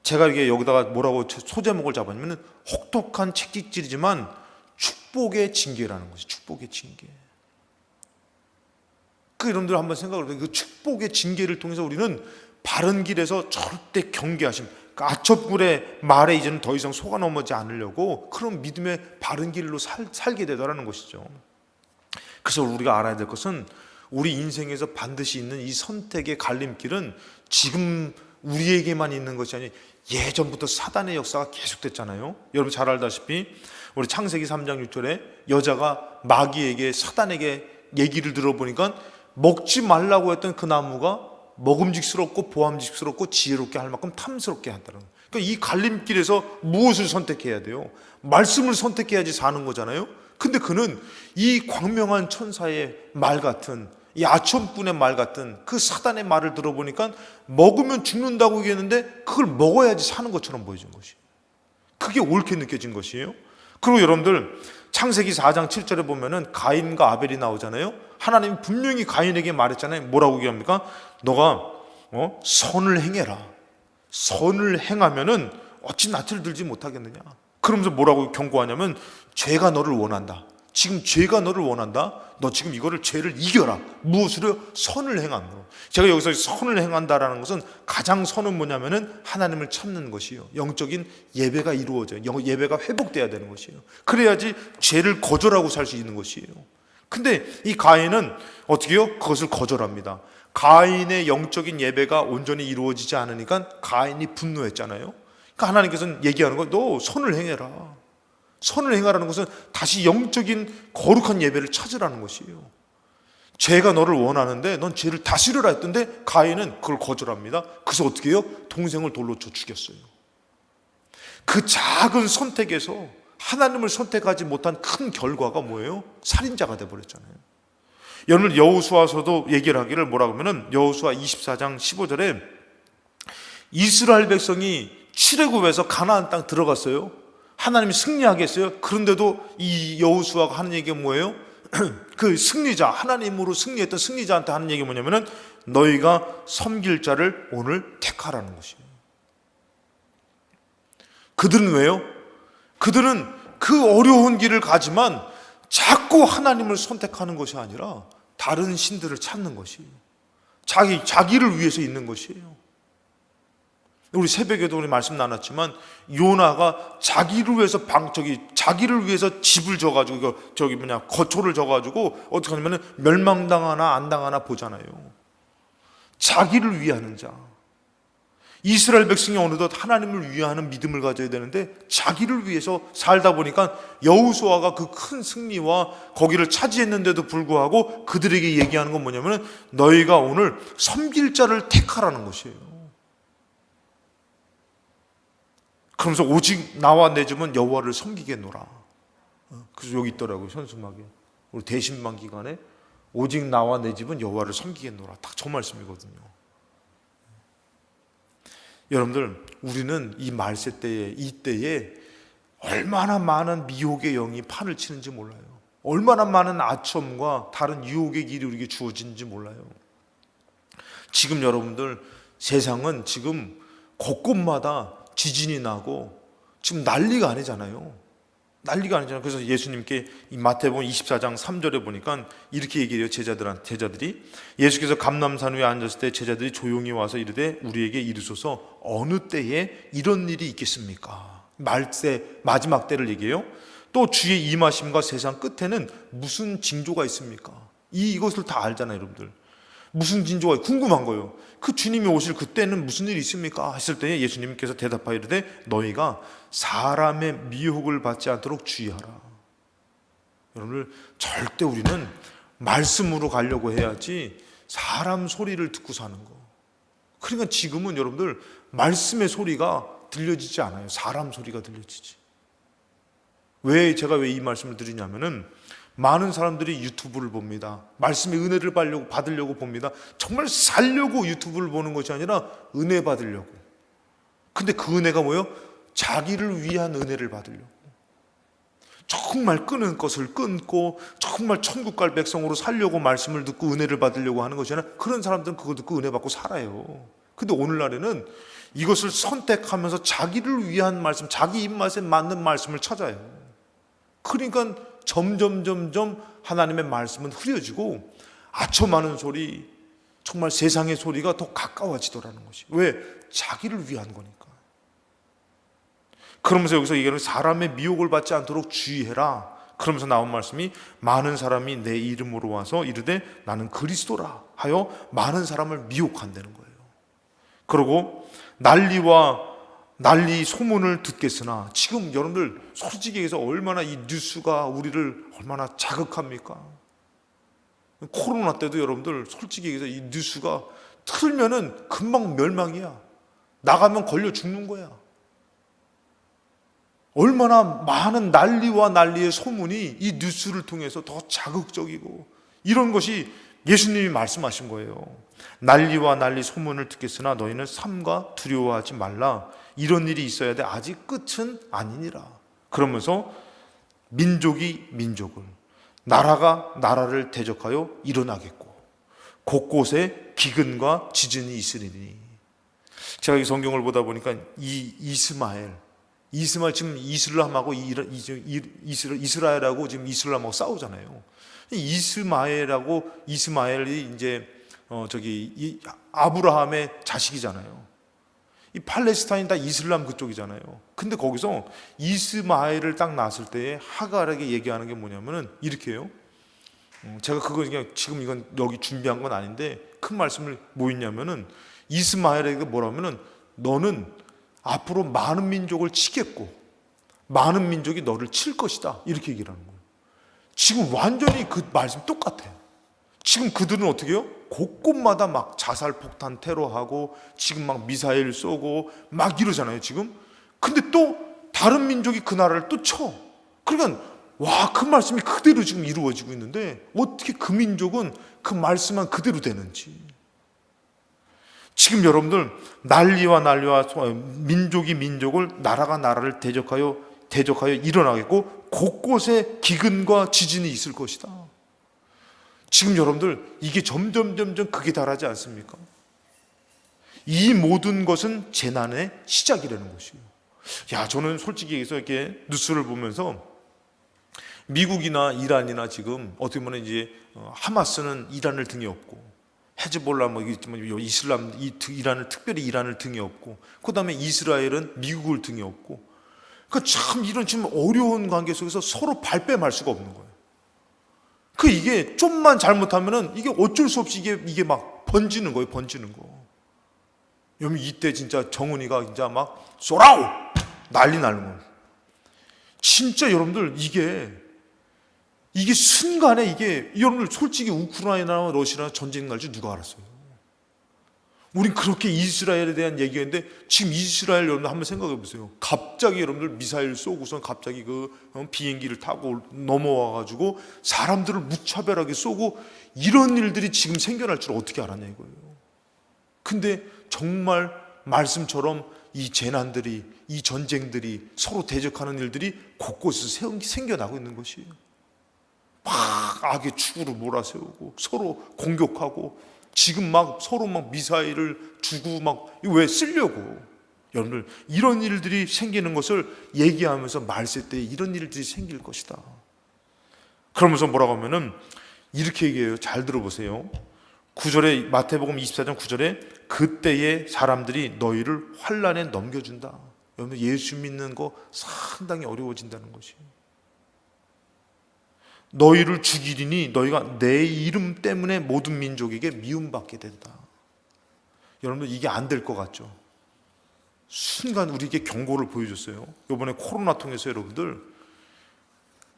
제가 이게 여기다가 뭐라고 소제목을 잡았냐면은 혹독한 채찍질이지만 축복의 징계라는 것이 축복의 징계. 여러분들 한번 생각을 해보세요. 그 축복의 징계를 통해서 우리는 바른 길에서 절대 경계하심. 아첩굴의 말에 이제는 더 이상 속아 넘어지 않으려고 그런 믿음의 바른 길로 살게 되더라는 것이죠. 그래서 우리가 알아야 될 것은 우리 인생에서 반드시 있는 이 선택의 갈림길은 지금 우리에게만 있는 것이 아니라 예전부터 사단의 역사가 계속됐잖아요. 여러분 잘 알다시피 우리 창세기 3장 6절에 여자가 마귀에게 사단에게 얘기를 들어보니까 먹지 말라고 했던 그 나무가 먹음직스럽고 보암직스럽고 지혜롭게 할 만큼 탐스럽게 한다는 거예요. 그러니까 이 갈림길에서 무엇을 선택해야 돼요? 말씀을 선택해야지 사는 거잖아요. 근데 그는 이 광명한 천사의 말 같은, 이 아첨꾼의 말 같은 그 사단의 말을 들어보니까 먹으면 죽는다고 얘기했는데 그걸 먹어야지 사는 것처럼 보여진 것이에요. 그게 옳게 느껴진 것이에요. 그리고 여러분들 창세기 4장 7절에 보면은 가인과 아벨이 나오잖아요. 하나님이 분명히 가인에게 말했잖아요. 뭐라고 얘기합니까? 너가 선을 행해라. 선을 행하면은 어찌 낯을 들지 못하겠느냐. 그러면서 뭐라고 경고하냐면 죄가 너를 원한다. 지금 죄가 너를 원한다. 너 지금 이거를 죄를 이겨라. 무엇으로요? 선을 행함으로. 제가 여기서 선을 행한다라는 것은 가장 선은 뭐냐면은 하나님을 찾는 것이요. 영적인 예배가 이루어져요. 예배가 회복돼야 되는 것이에요. 그래야지 죄를 거절하고 살 수 있는 것이에요. 근데 이 가인은 어떻게 해요? 그것을 거절합니다. 가인의 영적인 예배가 온전히 이루어지지 않으니까 가인이 분노했잖아요. 그러니까 하나님께서는 얘기하는 거, 너 선을 행해라. 선을 행하라는 것은 다시 영적인 거룩한 예배를 찾으라는 것이에요. 죄가 너를 원하는데 넌 죄를 다스려라 했던데 가인은 그걸 거절합니다. 그래서 어떻게 해요? 동생을 돌로 쳐 죽였어요. 그 작은 선택에서 하나님을 선택하지 못한 큰 결과가 뭐예요? 살인자가 돼버렸잖아요. 여러분 여호수아서도 얘기를 하기를 뭐라고 하면은 여호수아 24장 15절에 이스라엘 백성이 출애굽해서 가나안 땅 들어갔어요. 하나님이 승리하게 했어요. 그런데도 이 여호수아가 하는 얘기가 뭐예요? 그 승리자, 하나님으로 승리했던 승리자한테 하는 얘기가 뭐냐면은 너희가 섬길 자를 오늘 택하라는 것이에요. 그들은 왜요? 그들은 그 어려운 길을 가지만 자꾸 하나님을 선택하는 것이 아니라 다른 신들을 찾는 것이에요. 자기를 위해서 있는 것이에요. 우리 새벽에도 우리 말씀 나눴지만 요나가 자기를 위해서 자기를 위해서 집을 져가지고 거초를 져가지고 어떻게 하냐면 멸망당하나 안 당하나 보잖아요. 자기를 위하는 자. 이스라엘 백성이 어느덧 하나님을 위하는 믿음을 가져야 되는데 자기를 위해서 살다 보니까 여호수아가 그 큰 승리와 거기를 차지했는데도 불구하고 그들에게 얘기하는 건 뭐냐면 너희가 오늘 섬길 자를 택하라는 것이에요. 그러면서 오직 나와 내 집은 여호와를 섬기겠노라. 그래서 여기 있더라고요. 현수막에 우리 대신방 기간에 오직 나와 내 집은 여호와를 섬기겠노라. 딱 저 말씀이거든요. 여러분들 우리는 이 말세 때에 이때에 얼마나 많은 미혹의 영이 판을 치는지 몰라요. 얼마나 많은 아첨과 다른 유혹의 길이 우리에게 주어지는지 몰라요. 지금 여러분들 세상은 지금 곳곳마다 지진이 나고 지금 난리가 아니잖아요. 난리가 아니잖아요. 그래서 예수님께 이 마태복음 24장 3절에 보니까 이렇게 얘기해요. 제자들이 예수께서 감람산 위에 앉았을 때 제자들이 조용히 와서 이르되 우리에게 이르소서 어느 때에 이런 일이 있겠습니까? 말세 마지막 때를 얘기해요. 또 주의 임하심과 세상 끝에는 무슨 징조가 있습니까? 이것을 다 알잖아요, 여러분들. 무슨 징조가 궁금한 거예요. 그 주님이 오실 그때는 무슨 일이 있습니까? 했을 때 예수님께서 대답하여 이르되 너희가 사람의 미혹을 받지 않도록 주의하라. 여러분들 절대 우리는 말씀으로 가려고 해야지 사람 소리를 듣고 사는 거. 그러니까 지금은 여러분들 말씀의 소리가 들려지지 않아요. 사람 소리가 들려지지. 제가 왜 이 말씀을 드리냐면은 많은 사람들이 유튜브를 봅니다. 말씀의 은혜를 받으려고 봅니다. 정말 살려고 유튜브를 보는 것이 아니라 은혜 받으려고. 근데 그 은혜가 뭐예요? 자기를 위한 은혜를 받으려고. 정말 끊은 것을 끊고 정말 천국 갈 백성으로 살려고 말씀을 듣고 은혜를 받으려고 하는 것이 아니라 그런 사람들은 그거 듣고 은혜 받고 살아요. 근데 오늘날에는 이것을 선택하면서 자기를 위한 말씀, 자기 입맛에 맞는 말씀을 찾아요. 그러니까 점점 하나님의 말씀은 흐려지고 아첨하는 소리, 정말 세상의 소리가 더 가까워지더라는 것이. 왜? 자기를 위한 거니까. 그러면서 여기서 얘기하는 사람의 미혹을 받지 않도록 주의해라. 그러면서 나온 말씀이 많은 사람이 내 이름으로 와서 이르되 나는 그리스도라 하여 많은 사람을 미혹한다는 거예요. 그리고 난리 소문을 듣겠으나 지금 여러분들 솔직히 얘기해서 얼마나 이 뉴스가 우리를 얼마나 자극합니까? 코로나 때도 여러분들 솔직히 얘기해서 이 뉴스가 틀면은 금방 멸망이야. 나가면 걸려 죽는 거야. 얼마나 많은 난리와 난리의 소문이 이 뉴스를 통해서 더 자극적이고, 이런 것이 예수님이 말씀하신 거예요. 난리와 난리 소문을 듣겠으나 너희는 삼가 두려워하지 말라. 이런 일이 있어야 돼. 아직 끝은 아니니라. 그러면서 민족이 민족을, 나라가 나라를 대적하여 일어나겠고 곳곳에 기근과 지진이 있으리니. 제가 이 성경을 보다 보니까 이 이스마엘 지금 이슬람하고 이스라엘하고 지금 이슬람하고 싸우잖아요. 이스마엘이 이제 이 아브라함의 자식이잖아요. 이 팔레스타인 다 이슬람 그쪽이잖아요. 근데 거기서 이스마엘을 딱 낳았을 때 하갈에게 얘기하는 게 뭐냐면은 이렇게 해요. 제가 그거 그냥 지금 이건 여기 준비한 건 아닌데 큰 말씀을 뭐 있냐면은 이스마엘에게 뭐라면은 너는 앞으로 많은 민족을 치겠고 많은 민족이 너를 칠 것이다. 이렇게 얘기를 하는 거예요. 지금 완전히 그 말씀 똑같아요. 지금 그들은 어떻게 해요? 곳곳마다 막 자살 폭탄 테러하고 지금 막 미사일 쏘고 막 이러잖아요, 지금. 근데 또 다른 민족이 그 나라를 또 쳐. 그러니까 와, 그 말씀이 그대로 지금 이루어지고 있는데 어떻게 그 민족은 그 말씀만 그대로 되는지. 지금 여러분들 난리와 민족이 민족을, 나라가 나라를 대적하여 일어나겠고 곳곳에 기근과 지진이 있을 것이다. 지금 여러분들 이게 점점 극에 달하지 않습니까? 이 모든 것은 재난의 시작이라는 것이에요. 저는 솔직히 얘기해서 이렇게 뉴스를 보면서 미국이나 이란이나 지금 어떻게 보면 이제 하마스는 이란을 등에 업고 헤즈볼라 이란을 특별히 이란을 등에 업고 그다음에 이스라엘은 미국을 등에 업고, 그러니까 참 이런 지금 어려운 관계 속에서 서로 발뺌할 수가 없는 거예요. 이게 좀만 잘못하면은 이게 어쩔 수 없이 이게 막 번지는 거예요, 번지는 거. 여러분 이때 진짜 정은이가 진짜 막 쏘라우 난리 나는 거예요. 진짜 여러분들 이게 순간에 여러분들 솔직히 우크라이나와 러시아나 전쟁 날 줄 누가 알았어요? 우린 그렇게 이스라엘에 대한 얘기했는데 지금 이스라엘 여러분들 한번 생각해 보세요. 갑자기 여러분들 미사일 쏘고선 갑자기 비행기를 타고 넘어와 가지고 사람들을 무차별하게 쏘고 이런 일들이 지금 생겨날 줄 어떻게 알았냐 이거예요. 근데 정말 말씀처럼 이 재난들이, 이 전쟁들이, 서로 대적하는 일들이 곳곳에서 생겨나고 있는 것이에요. 막 악의 축으로 몰아세우고 서로 공격하고 지금 막 서로 막 미사일을 주고 막 왜 쓰려고. 여러분들 이런 일들이 생기는 것을 얘기하면서 말세 때 이런 일들이 생길 것이다. 그러면서 뭐라고 하면은 이렇게 얘기해요. 잘 들어보세요. 9절에 마태복음 24장 9절에 그때의 사람들이 너희를 환난에 넘겨준다. 여러분 예수 믿는 거 상당히 어려워진다는 것이에요. 너희를 죽이리니 너희가 내 이름 때문에 모든 민족에게 미움받게 된다. 여러분들 이게 안 될 것 같죠? 순간 우리에게 경고를 보여줬어요. 이번에 코로나 통해서 여러분들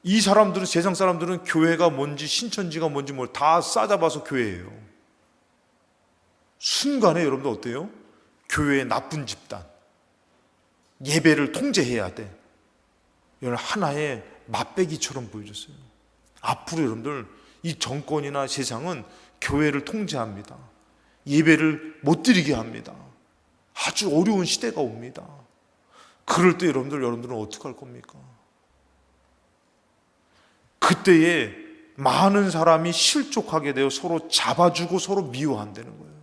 이 사람들은, 세상 사람들은 교회가 뭔지 신천지가 뭔지 다 싸잡아서 교회예요. 순간에 여러분들 어때요? 교회의 나쁜 집단, 예배를 통제해야 돼. 이런 하나의 맛배기처럼 보여줬어요. 앞으로 여러분들 이 정권이나 세상은 교회를 통제합니다. 예배를 못 드리게 합니다. 아주 어려운 시대가 옵니다. 그럴 때 여러분들은 어떻게 할 겁니까? 그때에 많은 사람이 실족하게 되어 서로 잡아주고 서로 미워한다는 거예요.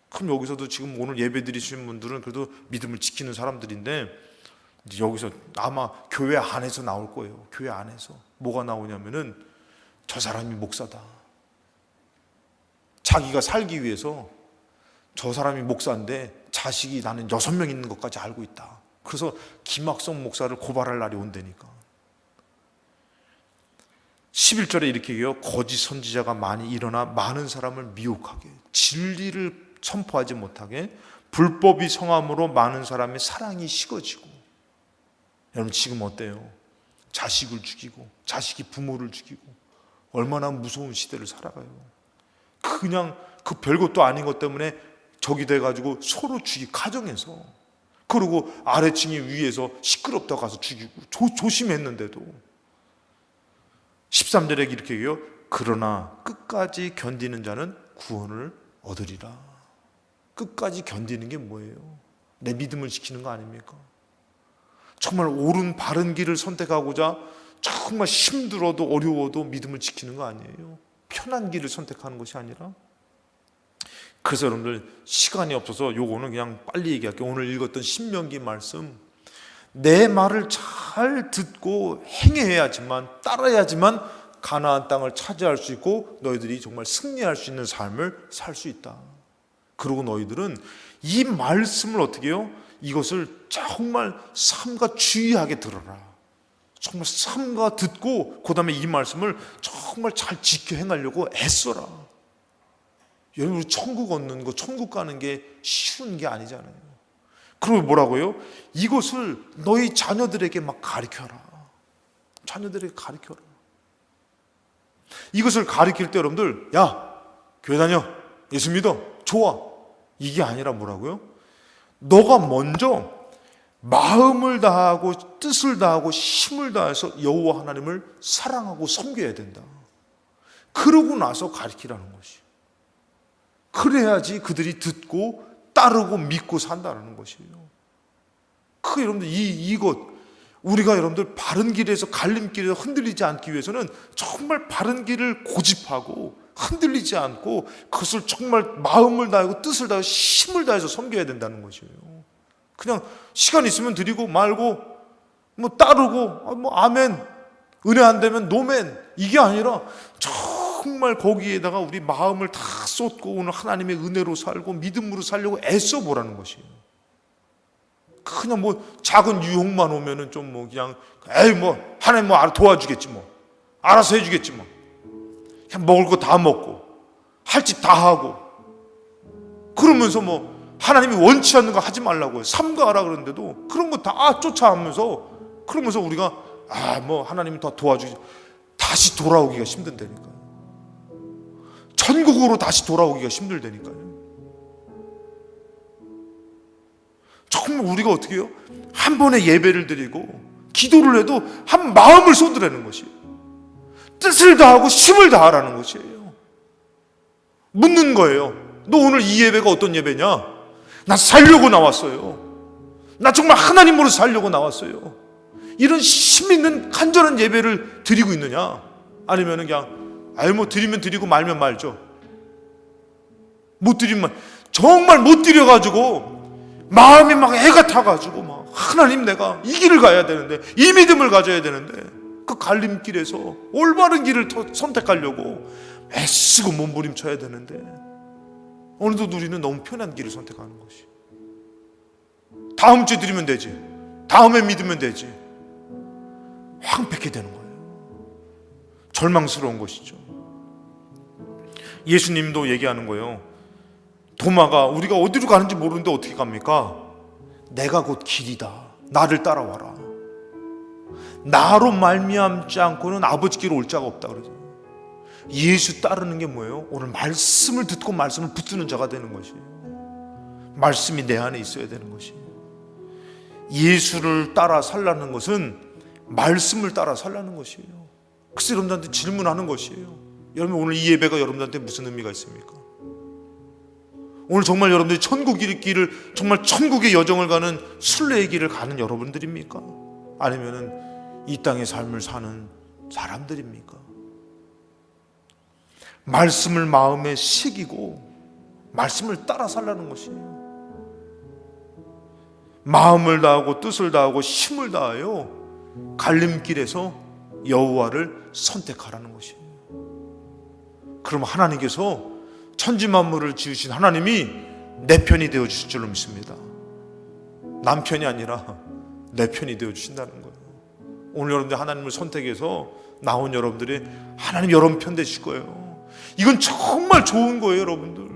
그럼 여기서도 지금 오늘 예배 드리시는 분들은 그래도 믿음을 지키는 사람들인데 여기서 아마 교회 안에서 나올 거예요. 교회 안에서 뭐가 나오냐면은 저 사람이 목사다. 자기가 살기 위해서 저 사람이 목사인데 자식이 나는 6명 있는 것까지 알고 있다. 그래서 김학성 목사를 고발할 날이 온다니까. 11절에 이렇게 얘기해요. 거짓 선지자가 많이 일어나 많은 사람을 미혹하게, 진리를 선포하지 못하게, 불법이 성함으로 많은 사람의 사랑이 식어지고. 여러분 지금 어때요? 자식을 죽이고 자식이 부모를 죽이고 얼마나 무서운 시대를 살아가요. 그냥 그 별것도 아닌 것 때문에 적이 돼가지고 서로 가정에서 그리고 아래층이 위에서 시끄럽다고 가서 죽이고 조심했는데도 13절에 이렇게 얘기해요. 그러나 끝까지 견디는 자는 구원을 얻으리라. 끝까지 견디는 게 뭐예요? 내 믿음을 지키는 거 아닙니까? 정말 옳은 바른 길을 선택하고자 정말 힘들어도 어려워도 믿음을 지키는 거 아니에요? 편한 길을 선택하는 것이 아니라. 그래서 여러분들 시간이 없어서 요거는 그냥 빨리 얘기할게요. 오늘 읽었던 신명기 말씀, 내 말을 잘 듣고 행해야지만, 따라야지만 가나안 땅을 차지할 수 있고 너희들이 정말 승리할 수 있는 삶을 살 수 있다. 그리고 너희들은 이 말씀을 어떻게 해요? 이것을 정말 삼가 주의하게 들어라. 정말 삼가 듣고 그 다음에 이 말씀을 정말 잘 지켜 행하려고 애써라. 여러분, 우리 천국 얻는 거, 천국 가는 게 쉬운 게 아니잖아요. 그리고 뭐라고요? 이것을 너희 자녀들에게 막 가르쳐라. 자녀들에게 가르쳐라. 이것을 가르칠 때 여러분들, 야, 교회 다녀, 예수 믿어, 좋아, 이게 아니라 뭐라고요? 너가 먼저 마음을 다하고 뜻을 다하고 힘을 다해서 여호와 하나님을 사랑하고 섬겨야 된다. 그러고 나서 가르치라는 것이. 그래야지 그들이 듣고 따르고 믿고 산다는 것이에요. 그 여러분들 이것 우리가 여러분들 바른 길에서 갈림길에서 흔들리지 않기 위해서는 정말 바른 길을 고집하고 흔들리지 않고 그것을 정말 마음을 다하고 뜻을 다하고 힘을 다해서 섬겨야 된다는 것이에요. 그냥 시간 있으면 드리고 말고 뭐 따르고 뭐 아멘, 은혜 안 되면 노멘, 이게 아니라 정말 거기에다가 우리 마음을 다 쏟고 오늘 하나님의 은혜로 살고 믿음으로 살려고 애써 보라는 것이에요. 그냥 뭐 작은 유혹만 오면은 좀 뭐 그냥 에이 뭐 하나님 뭐 도와주겠지 뭐 알아서 해주겠지 뭐 그냥 먹을 거 다 먹고 할 짓 다 하고 그러면서 뭐 하나님이 원치 않는 거 하지 말라고 삼가하라 그러는데도 그런 거 다 쫓아하면서 그러면서 우리가 뭐 하나님이 더 도와주지, 다시 돌아오기가 힘든다니까요. 천국으로 다시 돌아오기가 힘들다니까요. 정말 우리가 어떻게 해요? 한 번에 예배를 드리고 기도를 해도 한 마음을 쏟으라는 것이에요. 뜻을 다하고 힘을 다하라는 것이에요. 묻는 거예요. 너 오늘 이 예배가 어떤 예배냐? 나 살려고 나왔어요. 나 정말 하나님으로 살려고 나왔어요. 이런 힘 있는 간절한 예배를 드리고 있느냐? 아니면 그냥 뭐 드리면 드리고 말면 말죠. 못 드리면 정말 못 드려가지고 마음이 막 애가 타가지고 막 하나님 내가 이 길을 가야 되는데 이 믿음을 가져야 되는데 그 갈림길에서 올바른 길을 선택하려고 애쓰고 몸부림쳐야 되는데 어느덧 우리는 너무 편한 길을 선택하는 것이. 다음 주에 드리면 되지, 다음에 믿으면 되지, 황폐하게 되는 거예요. 절망스러운 것이죠. 예수님도 얘기하는 거예요. 도마가 우리가 어디로 가는지 모르는데 어떻게 갑니까? 내가 곧 길이다. 나를 따라와라. 나로 말미암지 않고는 아버지께로 올 자가 없다 그러죠. 예수 따르는 게 뭐예요? 오늘 말씀을 듣고 말씀을 붙드는 자가 되는 것이에요. 말씀이 내 안에 있어야 되는 것이에요. 예수를 따라 살라는 것은 말씀을 따라 살라는 것이에요. 그래서 여러분들한테 질문하는 것이에요. 여러분, 오늘 이 예배가 여러분들한테 무슨 의미가 있습니까? 오늘 정말 여러분들이 천국의 길을, 정말 천국의 여정을 가는 순례의 길을 가는 여러분들입니까? 아니면은 이 땅의 삶을 사는 사람들입니까? 말씀을 마음에 새기고 말씀을 따라 살라는 것이에요. 마음을 다하고 뜻을 다하고 힘을 다하여 갈림길에서 여호와를 선택하라는 것이에요. 그럼 하나님께서 천지 만물을 지으신 하나님이 내 편이 되어 주실 줄로 믿습니다. 남편이 아니라 내 편이 되어 주신다는 거예요. 오늘 여러분들 하나님을 선택해서 나온 여러분들이 하나님 여러분 편 되실 거예요. 이건 정말 좋은 거예요, 여러분들.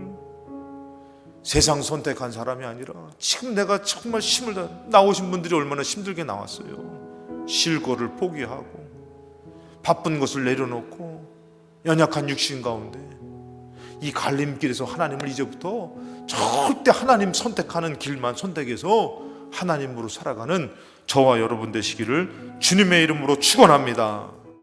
세상 선택한 사람이 아니라 지금 내가 정말 힘을 다 나오신 분들이 얼마나 힘들게 나왔어요. 쉴 거를 포기하고 바쁜 것을 내려놓고 연약한 육신 가운데 이 갈림길에서 하나님을 이제부터 절대 하나님 선택하는 길만 선택해서 하나님으로 살아가는 저와 여러분 되시기를 주님의 이름으로 축원합니다.